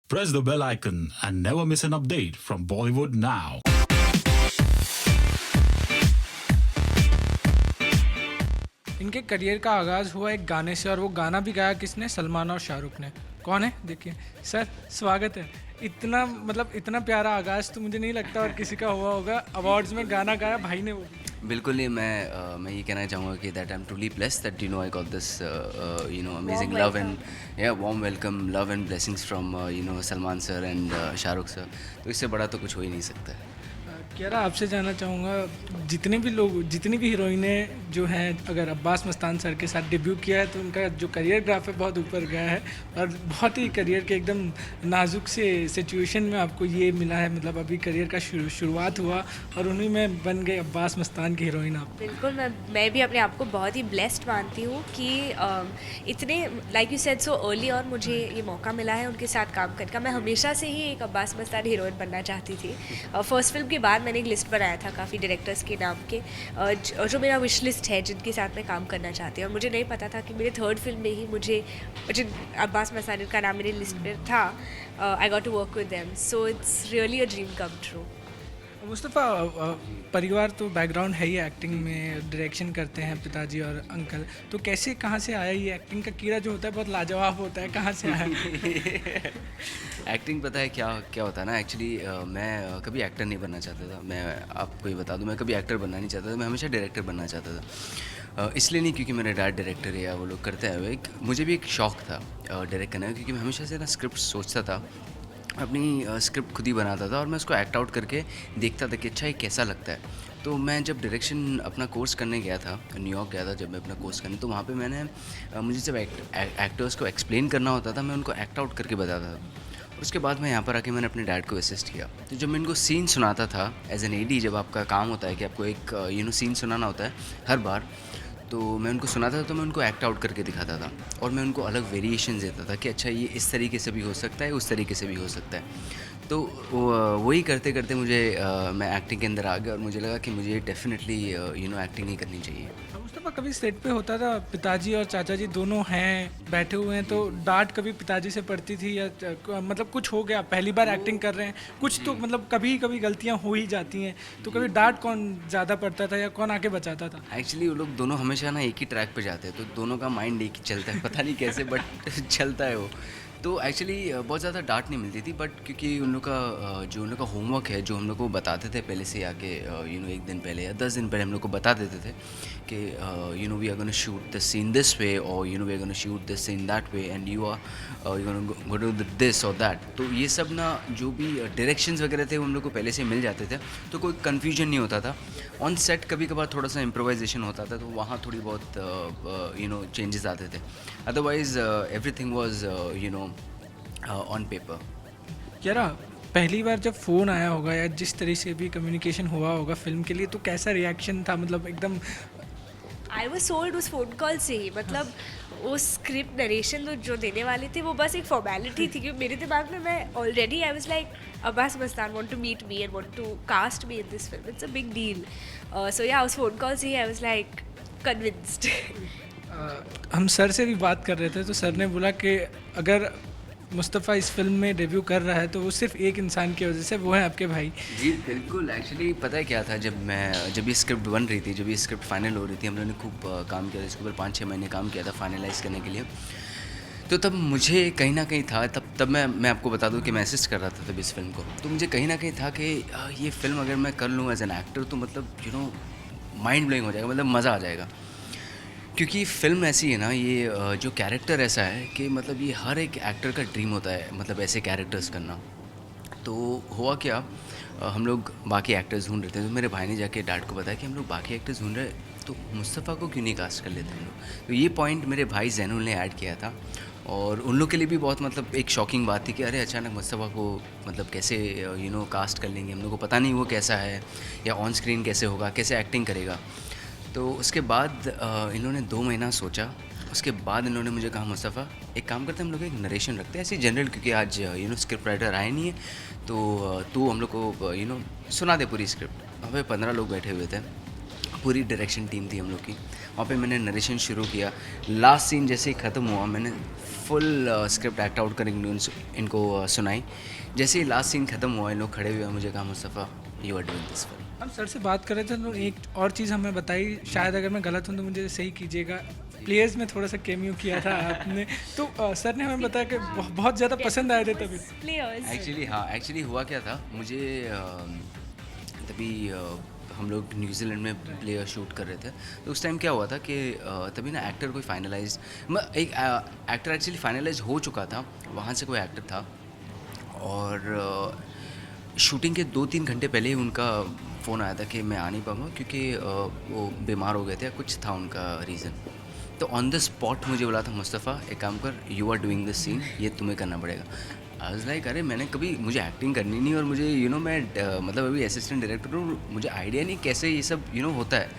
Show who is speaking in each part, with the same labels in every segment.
Speaker 1: Press the bell icon and never miss an update from Bollywood now.
Speaker 2: इनके career का आगाज़ हुआ एक गाने से और वो गाना भी गाया किसने? सलमान और शाहरुख ने। कौन है? देखिए सर, स्वागत है। इतना मतलब इतना प्यारा आगाज़ तो मुझे नहीं लगता और किसी का हुआ होगा। अवार्ड्स में गाना गाया भाई ने, वो भी।
Speaker 3: बिल्कुल नहीं। मैं ये कहना चाहूँगा कि that I am truly blessed that I got this amazing love and warm welcome, love and blessings from Salman sir and Shahrukh sir. तो इससे बड़ा तो कुछ हो ही नहीं सकता है।
Speaker 2: कियारा, आपसे जानना चाहूँगा, जितने भी लोग, जितनी भी हीरोइनें जो हैं, अगर अब्बास मस्तान सर के साथ डेब्यू किया है तो उनका जो करियर ग्राफ है बहुत ऊपर गया है और बहुत ही करियर के एकदम नाजुक से सिचुएशन में आपको ये मिला है। मतलब अभी करियर का शुरुआत हुआ और उन्हीं में बन गए अब्बास मस्तान की हीरोइन आप।
Speaker 4: बिल्कुल, मैं भी अपने आप को बहुत ही ब्लेस्ड मानती हूँ कि इतने like you said so early और मुझे ये मौका मिला है उनके साथ काम करने का। मैं हमेशा से ही एक अब्बास मस्तान हीरोइन बनना चाहती थी। फर्स्ट फिल्म के बाद मैंने एक लिस्ट बनाया था काफ़ी डायरेक्टर्स के नाम के, जो मेरा विश लिस्ट है, जिनके साथ मैं काम करना चाहती हूँ। और मुझे नहीं पता था कि मेरे थर्ड फिल्म में ही मुझे अब्बास मस्तान का नाम मेरी लिस्ट में था। I got to work with them, so it's really a dream come true.
Speaker 2: Mustafa, परिवार तो बैकग्राउंड है ही एक्टिंग में, डायरेक्शन करते हैं पिताजी और अंकल, तो कैसे कहाँ से आया ये एक्टिंग का कीड़ा जो होता है बहुत लाजवाब होता है, कहाँ से आया?
Speaker 3: एक्टिंग पता है क्या क्या होता है ना, एक्चुअली मैं कभी एक्टर नहीं बनना चाहता था। मैं आपको ये बता दूं, मैं कभी एक्टर बनना नहीं चाहता था। मैं हमेशा डायरेक्टर बनना चाहता था। इसलिए नहीं क्योंकि मेरे डैड डायरेक्टर है या वो लोग करते हैं, मुझे भी एक शौक़ था डायरेक्ट करने का, क्योंकि मैं हमेशा से ना स्क्रिप्ट सोचता था, अपनी स्क्रिप्ट खुद ही बनाता था और मैं उसको एक्ट आउट करके देखता था कि अच्छा ये कैसा लगता है। तो मैं जब डायरेक्शन अपना कोर्स करने गया था, न्यूयॉर्क गया था जब मैं अपना कोर्स करने, तो वहाँ पे मैंने मुझे जब एक्टर्स को एक्सप्लेन करना होता था, मैं उनको एक्ट आउट करके बताता था। और उसके बाद मैं यहाँ पर आके मैंने अपने डैड को असिस्ट किया। तो जब मैं इनको सीन सुनाता था एज एन एडी, जब आपका काम होता है कि आपको एक सीन सुनाना होता है हर बार, तो मैं उनको सुनाता था, तो मैं उनको एक्ट आउट करके दिखाता था और मैं उनको अलग वेरिएशन देता था कि अच्छा ये इस तरीके से भी हो सकता है, उस तरीके से भी हो सकता है। तो वही करते करते मुझे मैं एक्टिंग के अंदर आ गया और मुझे लगा कि मुझे डेफिनेटली एक्टिंग ही करनी चाहिए।
Speaker 2: मुस्तफ़ा, कभी सेट पे होता था पिताजी और चाचा जी दोनों हैं, बैठे हुए हैं, तो डांट कभी पिताजी से पड़ती थी या मतलब कुछ हो गया, पहली बार एक्टिंग कर रहे हैं, कुछ तो मतलब कभी कभी गलतियां हो ही जाती हैं, तो कभी डांट कौन ज़्यादा पड़ता था या कौन आके बचाता था?
Speaker 3: एक्चुअली वो लोग दोनों हमेशा ना एक ही ट्रैक पे जाते हैं, तो दोनों का माइंड एक ही चलता है, पता नहीं कैसे बट चलता है वो। तो एक्चुअली बहुत ज़्यादा डांट नहीं मिलती थी, बट क्योंकि उन लोग का जो उन लोग का होमवर्क है, जो हम लोग को बताते थे पहले से आके, एक दिन पहले या 10 दिन पहले हम लोग को बता देते थे कि we are gonna shoot this scene this way और we are gonna shoot this scene that way and you are gonna do this और दैट। तो ये सब ना जो भी डायरेक्शंस वगैरह थे वो हम लोग को पहले से मिल जाते थे, तो कोई कन्फ्यूजन नहीं होता था। ऑन सेट कभी कभार थोड़ा सा इम्प्रोवाइजेशन होता था, तो वहाँ थोड़ी बहुत चेंजेस आते थे। Otherwise everything was on paper.
Speaker 2: यारा, पहली बार जब फ़ोन आया होगा या जिस तरह से भी कम्युनिकेशन हुआ होगा फिल्म के लिए, तो कैसा रिएक्शन था? मतलब एकदम
Speaker 4: आई वॉज सोल्ड उस फ़ोन कॉल से ही। मतलब वो स्क्रिप्ट नरेशन जो देने वाले थे वो बस एक फॉर्मेलिटी थी, क्योंकि मेरे दिमाग में मैं already I was like Abbas Mustan want to meet me and want to cast me in this film, it's a big deal. So या उस फ़ोन कॉल से ही आई वाज लाइक कन्विंस्ड।
Speaker 2: हम सर से भी बात कर रहे थे, तो सर ने बोला कि अगर मुस्तफ़ा इस फिल्म में डेब्यू कर रहा है तो वो सिर्फ एक इंसान की वजह से, वो है आपके भाई।
Speaker 3: जी बिल्कुल। एक्चुअली पता है क्या था, जब ये स्क्रिप्ट बन रही थी, जब ये स्क्रिप्ट फाइनल हो रही थी, हम लोगों ने खूब काम किया था इसके ऊपर, 5-6 महीने काम किया था फाइनलाइज करने के लिए। तो तब मुझे कहीं ना कहीं था, तब मैं आपको बता दूं कि मैं असिस्ट कर रहा था तब इस फिल्म को, तो मुझे कहीं ना कहीं था कि ये फिल्म अगर मैं कर लूँ एज एन एक्टर तो मतलब माइंड ब्लोइंग हो जाएगा, मतलब मज़ा आ जाएगा। क्योंकि फ़िल्म ऐसी है ना, ये जो कैरेक्टर ऐसा है कि मतलब ये हर एक एक्टर का ड्रीम होता है, मतलब ऐसे कैरेक्टर्स करना। तो हुआ क्या, हम लोग बाकी एक्टर्स ढूंढ रहे थे, तो मेरे भाई ने जाके डैड को बताया कि हम लोग बाकी एक्टर्स ढूंढ रहे हैं, तो मुस्तफ़ा को क्यों नहीं कास्ट कर लेते हम लोग। तो ये पॉइंट मेरे भाई जैनुल ने ऐड किया था और उन लोग के लिए भी बहुत मतलब एक शॉकिंग बात थी कि अरे अचानक मुस्तफ़ा को मतलब कैसे कास्ट कर लेंगे, हम लोग को पता नहीं वो कैसा है या ऑन स्क्रीन कैसे होगा, कैसे एक्टिंग करेगा। तो उसके बाद इन्होंने 2 महीना सोचा, उसके बाद इन्होंने मुझे कहा मुस्तफ़ा एक काम करते हैं, हम लोग एक नरेशन रखते हैं ऐसे जनरल, क्योंकि आज स्क्रिप्ट राइटर आए नहीं है, तो तू हम लोग को सुना दे पूरी स्क्रिप्ट। वहाँ पे 15 लोग बैठे हुए थे, पूरी डायरेक्शन टीम थी हम लोग की। वहाँ पे मैंने नरेशन शुरू किया। लास्ट सीन जैसे ही ख़त्म हुआ, मैंने फुल स्क्रिप्ट एक्ट आउट करके इनको सुनाई। जैसे ही लास्ट सीन ख़त्म हुआ, इन लोग खड़े हुए, मुझे कहा Mustafa you are doing this film.
Speaker 2: हम सर से बात कर रहे थे तो एक और चीज़ हमें बताई, शायद अगर मैं गलत हूँ तो मुझे सही कीजिएगा, प्लेयर्स में थोड़ा सा कैमियो किया था आपने, तो सर ने हमें बताया कि बहुत ज़्यादा पसंद आए थे तभी।
Speaker 4: प्लेयर्स
Speaker 3: एक्चुअली हुआ क्या था, मुझे तभी हम लोग न्यूजीलैंड में प्ले शूट कर रहे थे, तो उस टाइम क्या हुआ था कि तभी ना एक्टर कोई फाइनलाइज, एक एक्टर एक्चुअली फाइनलाइज हो चुका था, वहाँ से कोई एक्टर था, और शूटिंग के 2-3 घंटे पहले ही उनका फ़ोन आया था कि मैं आ नहीं पाऊँगा क्योंकि वो बीमार हो गए थे, कुछ था उनका रीज़न। तो ऑन द स्पॉट मुझे बोला था मुस्तफ़ा एक काम कर, you are doing this scene, ये तुम्हें करना पड़ेगा। आई वाज लाइक अरे मैंने कभी, मुझे एक्टिंग करनी नहीं, और मुझे मैं मतलब अभी असिस्टेंट डायरेक्टर हूँ, मुझे आइडिया नहीं कैसे ये सब होता है।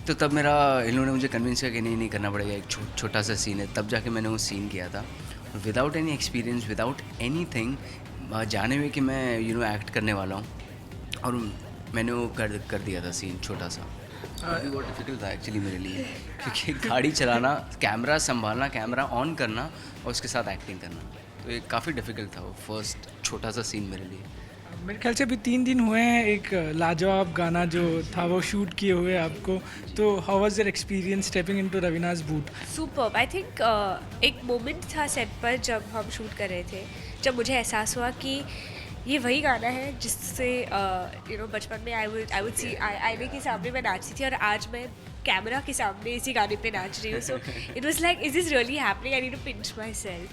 Speaker 3: तो तब इन्होंने मुझे कन्विंस किया कि नहीं करना पड़ेगा, एक छोटा सा सीन है, तब जाके मैंने वो सीन किया था without any experience, without any thing, जाने में कि मैं एक्ट करने वाला हूँ, और मैंने वो कर दिया था सीन छोटा सा। अभी बहुत डिफिकल्ट था एक्चुअली मेरे लिए, क्योंकि गाड़ी चलाना, कैमरा संभालना, कैमरा ऑन करना और उसके साथ एक्टिंग करना, तो ये काफ़ी डिफिकल्ट था वो फर्स्ट छोटा सा सीन मेरे लिए।
Speaker 2: मेरे ख्याल से अभी 3 दिन हुए हैं एक लाजवाब गाना जो था वो शूट किए हुए आपको, तो how was your experience stepping into Raveena's boot?
Speaker 4: Superb. I think एक मोमेंट था सेट पर जब हम शूट कर रहे थे, जब मुझे एहसास हुआ कि ये वही गाना है जिससे बचपन में आई वुड सी आईने के सामने मैं नाचती थी, और आज मैं कैमरा के सामने इसी गाने पे नाच रही हूँ। So it was like is this really happening, I need to pinch my self.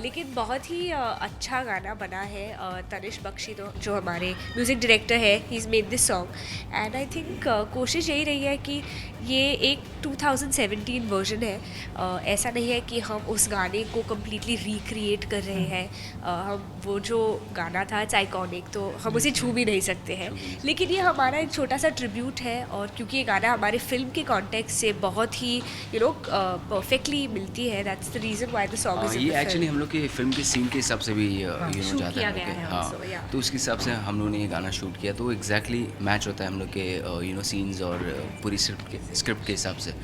Speaker 4: लेकिन बहुत ही अच्छा गाना बना है। तनिष बख्शी जो हमारे म्यूज़िक डायरेक्टर है, he is made this song, and I think कोशिश यही रही है कि ये एक 2017 वर्जन है। ऐसा नहीं है कि हम उस गाने को कम्प्लीटली रिक्रिएट कर रहे हैं। हम वो जो गाना था इट्स आइकॉनिक, तो हम उसे छू भी नहीं सकते हैं, लेकिन ये हमारा एक छोटा सा ट्रिब्यूट है, और क्योंकि ये गाना हमारे फिल्म के कॉन्टेक्स्ट से बहुत ही परफेक्टली मिलती है, that's the reason why the song is in the
Speaker 3: ये एक्चुअली हम लोग के फिल्म के सीन के हिसाब से भी
Speaker 4: shoot
Speaker 3: जाता
Speaker 4: किया
Speaker 3: है
Speaker 4: गया है
Speaker 3: हाँ,
Speaker 4: also, yeah.
Speaker 3: तो उसके हिसाब से हम लोगों ने ये गाना शूट किया, तो एग्जैक्टली मैच होता है हम लोग के सीन्स और पूरी स्क्रिप्ट के हिसाब से।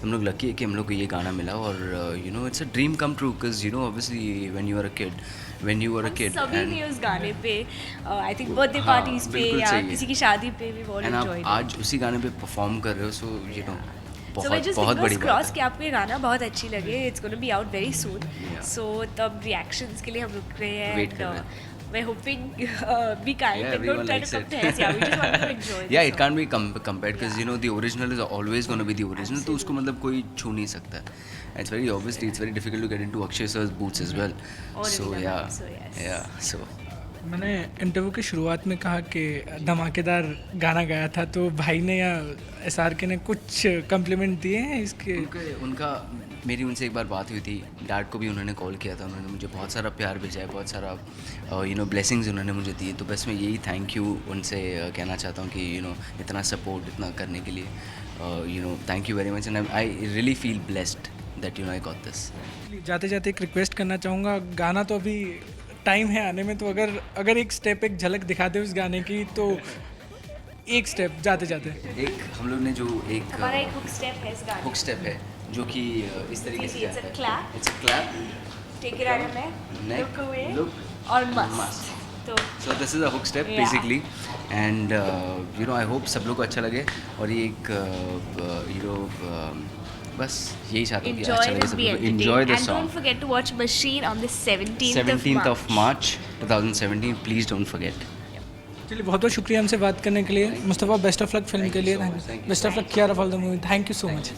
Speaker 3: हम लोग लकी है कि हम लोग को ये गाना मिला, और it's a dream come true, because obviously when you are a kid
Speaker 4: सभी ने उस गाने पे आई थिंक बर्थडे पार्टीज पे या किसी की शादी पे भी बहुत एंजॉय
Speaker 3: आप आज उसी गाने पे परफॉर्म कर रहे हो, सो बहुत बड़ी बात
Speaker 4: क्रॉस
Speaker 3: है।
Speaker 4: कि आपको ये गाना बहुत अच्छी लगे, it's gonna be out very soon, so तब रिएक्शंस के लिए हम रुक रहे हैं।
Speaker 3: Wait कर रहे हैं।
Speaker 4: We're hoping be kind
Speaker 3: Yeah,
Speaker 4: and don't
Speaker 3: everyone
Speaker 4: try
Speaker 3: likes
Speaker 4: to
Speaker 3: it.
Speaker 4: compare. Yeah, we just want to enjoy.
Speaker 3: Yeah, it can't be compared because the original is always going to be the original. तो उसको मतलब कोई छू नहीं सकता। It's very obviously it's very difficult to get into Akshay sir's boots as well. So
Speaker 4: Original
Speaker 3: yeah,
Speaker 4: also, yes.
Speaker 3: yeah. So
Speaker 2: मैंने interview की शुरुआत में कहा कि धमाकेदार गाना गाया था, तो भाई ने या SRK ने कुछ कम्प्लीमेंट दिए हैं इसके?
Speaker 3: उनका मेरी उनसे एक बार बात हुई थी, डैड को भी उन्होंने कॉल किया था, उन्होंने मुझे बहुत सारा प्यार भेजा है, बहुत सारा ब्लेसिंग्स उन्होंने मुझे दिए, तो बस मैं यही थैंक यू उनसे कहना चाहता हूँ कि इतना सपोर्ट इतना करने के लिए thank you very much, and I really feel blessed that I got this.
Speaker 2: जाते जाते एक रिक्वेस्ट करना चाहूँगा, गाना तो अभी टाइम है आने में, तो अगर एक स्टेप एक झलक दिखा दे उस गाने की, तो एक स्टेप जाते जाते।
Speaker 3: एक हम लोग ने जो एक
Speaker 4: हमारा एक हुक स्टेप है इस गाने
Speaker 3: हुक स्टेप है जो कि इस तरीके से
Speaker 4: It's a
Speaker 3: जाता है।
Speaker 4: clap.
Speaker 3: It's a clap.
Speaker 4: Take it out में
Speaker 3: Neck,
Speaker 4: लुक अवे
Speaker 3: look,
Speaker 4: और मस्त।
Speaker 3: must.
Speaker 4: तो
Speaker 3: So this is a hook step
Speaker 4: Yeah.
Speaker 3: basically, and I hope सब लोग को अच्छा लगे, और ये एक बस यही चाहता हूँ कि अच्छा
Speaker 4: enjoy
Speaker 3: लगे
Speaker 4: this,
Speaker 3: सब
Speaker 4: be
Speaker 3: लोग, enjoy
Speaker 4: entertained,
Speaker 3: the
Speaker 4: and
Speaker 3: song।
Speaker 4: don't forget to watch Machine on the 17th
Speaker 3: 17th
Speaker 4: of
Speaker 3: of March 2017, please don't forget।
Speaker 2: चलिए, बहुत बहुत शुक्रिया हमसे बात करने के लिए Mustafa. Best of luck film के लिए,
Speaker 3: Thank you so much.
Speaker 2: Best of luck Kiara for the movie. Thank you so much.